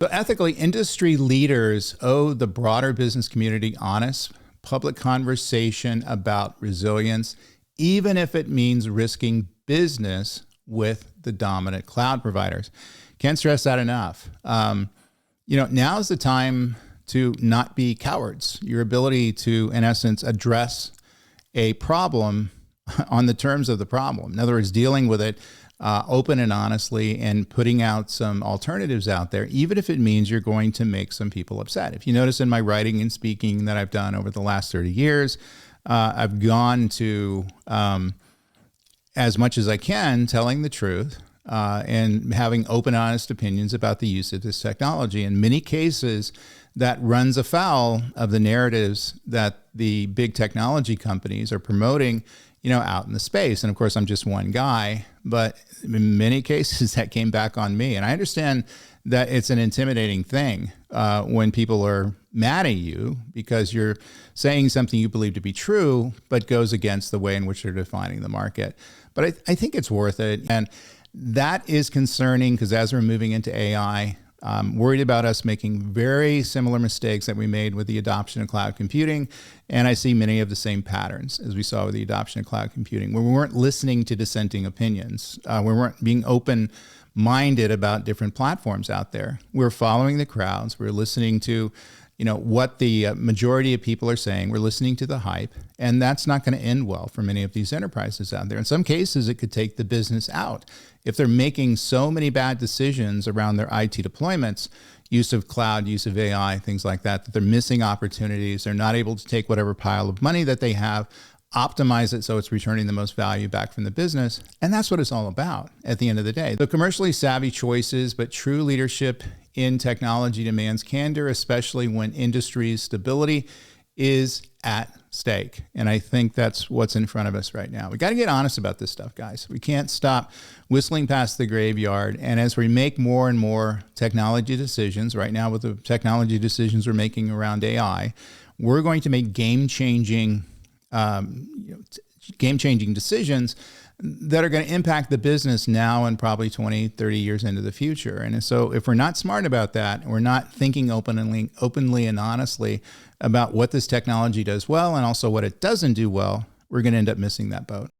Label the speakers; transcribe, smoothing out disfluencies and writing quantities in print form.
Speaker 1: So ethically, industry leaders owe the broader business community honest public conversation about resilience, even if it means risking business with the dominant cloud providers. Can't stress that enough. Now's the time to not be cowards. Your ability to, in essence, address a problem on the terms of the problem. In other words, dealing with it open and honestly and putting out some alternatives out there, even if it means you're going to make some people upset. If you notice in my writing and speaking that I've done over the last 30 years, I've gone to, as much as I can, telling the truth and having open, honest opinions about the use of this technology. In many cases, that runs afoul of the narratives that the big technology companies are promoting, out in the space. And of course, I'm just one guy, but in many cases that came back on me. And I understand that it's an intimidating thing when people are mad at you because you're saying something you believe to be true, but goes against the way in which they're defining the market. But I think it's worth it. And that is concerning because as we're moving into AI, I'm worried about us making very similar mistakes that we made with the adoption of cloud computing. And I see many of the same patterns as we saw with the adoption of cloud computing, where we weren't listening to dissenting opinions. We weren't being open-minded about different platforms out there. We're following the crowds. We're listening to what the majority of people are saying. We're listening to the hype, and that's not going to end well for many of these enterprises out there. In some cases, it could take the business out. If they're making so many bad decisions around their IT deployments, use of cloud, use of AI, things like that, that they're missing opportunities. They're not able to take whatever pile of money that they have, optimize it so it's returning the most value back from the business. And that's what it's all about at the end of the day. The commercially savvy choices, but true leadership in technology demands candor, especially when industry's stability is at stake. And I think that's what's in front of us right now. We got to get honest about this stuff, guys. We can't stop whistling past the graveyard. And as we make more and more technology decisions, right now with the technology decisions we're making around AI, we're going to make game-changing decisions that are going to impact the business now and probably 20, 30 years into the future. And so if we're not smart about that, we're not thinking openly and honestly about what this technology does well and also what it doesn't do well, we're going to end up missing that boat.